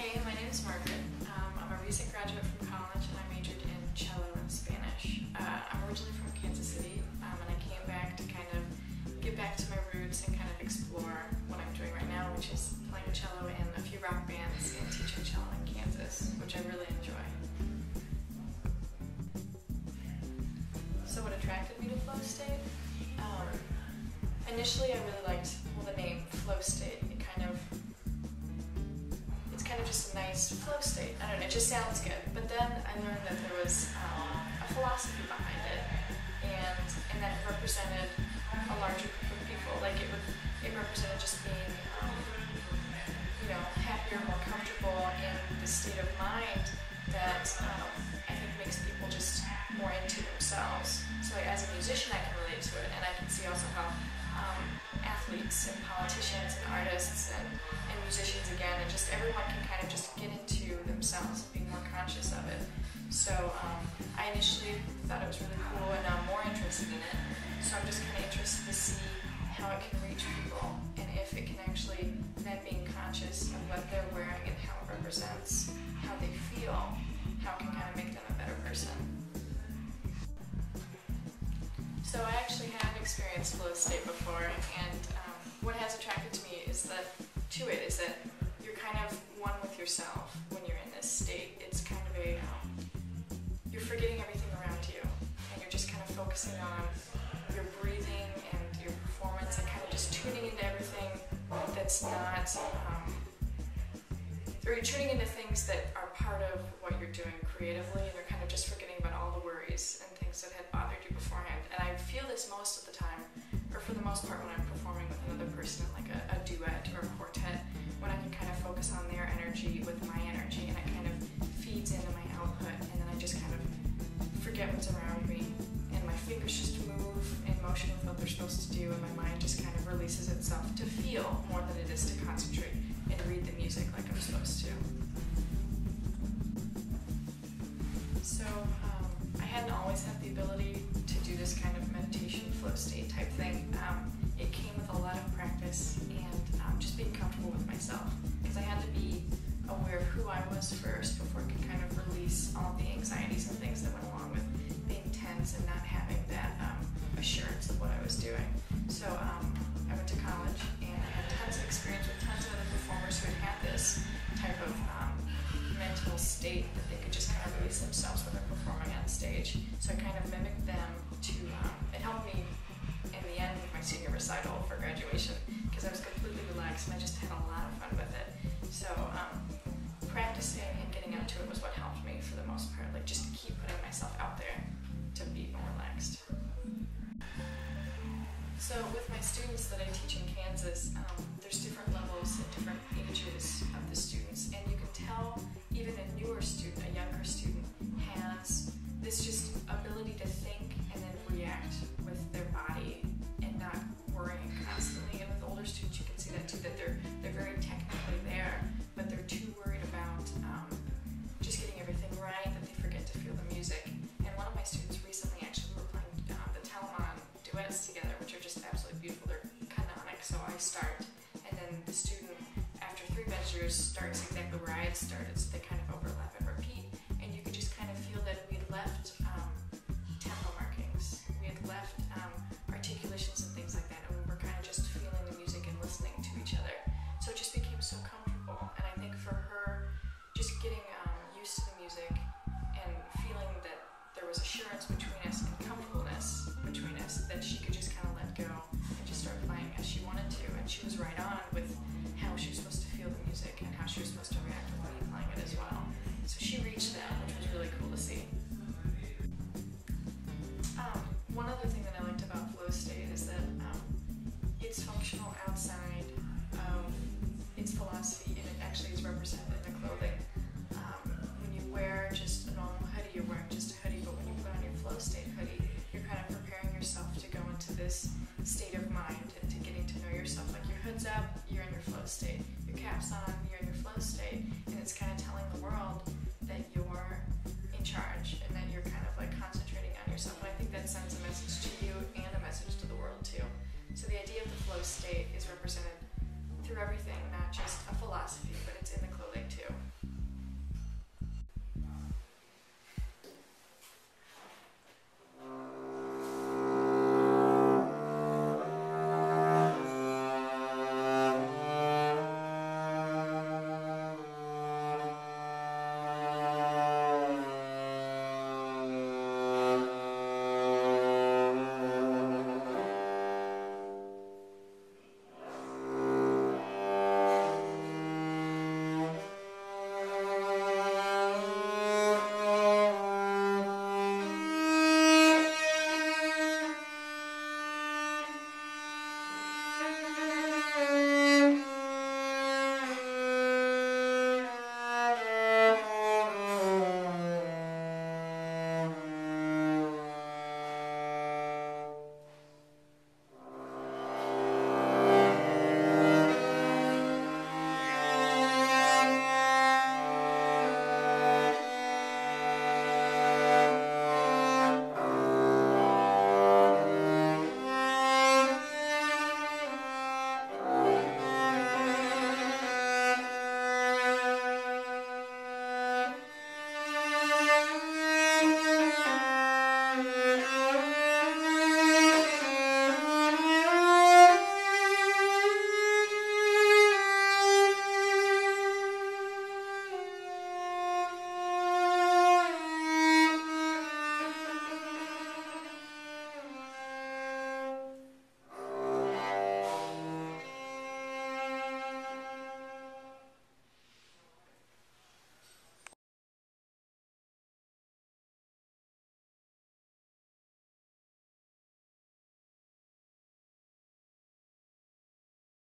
Hey, my name is Margaret. I'm a recent graduate from college and I majored in cello and Spanish. I'm originally from Kansas City and I came back to kind of get back to my roots and kind of explore what I'm doing right now, which is playing cello in a few rock bands and teaching cello in Kansas, which I really enjoy. So what attracted me to FlowState? Initially I really liked the name FlowState. It's kind of just a nice flow state. I don't know, it just sounds good. But then I learned that there was a philosophy behind it, and that it represented a larger group of people. Like it represented just being, happier, more comfortable in the state of mind that I think makes people just more into themselves. So like, as a musician, I can relate to it, and I can see also how athletes and politicians and artists and musicians again, and just everyone can kind of just get into themselves and be more conscious of it. So I initially thought it was really cool, and now I'm more interested in it. So I'm just kind of interested to see how it can reach people, and if it can actually, then being conscious of what they're wearing and how it represents how they feel, how it can kind of make them a better person. So I actually have experienced FlowState before, and what has attracted to me is that you're kind of one with yourself when you're in this state. It's kind of you're forgetting everything around you, and you're just kind of focusing on your breathing and your performance, and kind of just tuning into everything that's not, or you're tuning into things that are part of what you're doing creatively, and you're kind of just forgetting about all the worries and things that had bothered you beforehand. And I feel this most of the time, or for the most part, when I'm performing with another person in like a duet or a quartet, when I can kind of focus on their energy with my energy, and it kind of feeds into my output, and then I just kind of forget what's around me, and my fingers just move in motion with what they're supposed to do, and my mind just kind of releases itself to feel more than it is to concentrate and read the music like I'm supposed to. So I hadn't always had the ability to do this kind of meditation flow state type thing. It came with a lot of practice and just being comfortable with myself, because I had to be aware of who I was first before I could kind of release all the anxieties and things that went along with being tense and not having that assurance of what I was doing. So I went to college, and I had tons of experience with tons of other performers who had this type of mental state that they could just kind of release themselves when they're performing on stage. So I kind of mimicked them to, it helped me in the end with my senior recital for graduation, because I was completely relaxed and I just had a lot of fun with it. So practicing and getting out to it was what helped me for the most part, like just to keep putting myself out there to be more relaxed. So with my students that I teach in Kansas, there's different levels and different ages of the students, and you can tell even a newer student, a younger student, has this just ability to think and then react with their body and not worrying constantly. And with older students, you can see that too, that they're very technically there, but they're too worried about just getting everything right that they forget to feel the music. And one of my students recently actually were playing the Talmon duets together, which are just absolutely beautiful. They're canonic, so I start, and then the student, after 3 measures, starts exactly where I had started, so they kind of overlap and repeat, and you could just kind of feel that we had left tempo markings, we had left articulations and things like that, and we were kind of just feeling the music and listening to each other. So it just became so comfortable, and I think for her, just getting used to the music and feeling that there was assurance between us and comfortableness between us, that she could just kind of let go and just start playing as she wanted to, and she was right on with how she was supposed to feel the music and how she was supposed to react with me playing it as well. So she reached that, which was really cool to see. One other thing that I liked about FlowState is that it's functional outside of its philosophy, and it actually is represented in the clothing. When you wear just a normal hoodie, you're wearing just a hoodie, but when you put on your FlowState hoodie, you're kind of preparing yourself to go into this state of mind and to getting to know yourself. Like your hood's up, you're in your flow state. Your cap's on, you're in your flow state. And it's kind of telling the world that you're Thank you.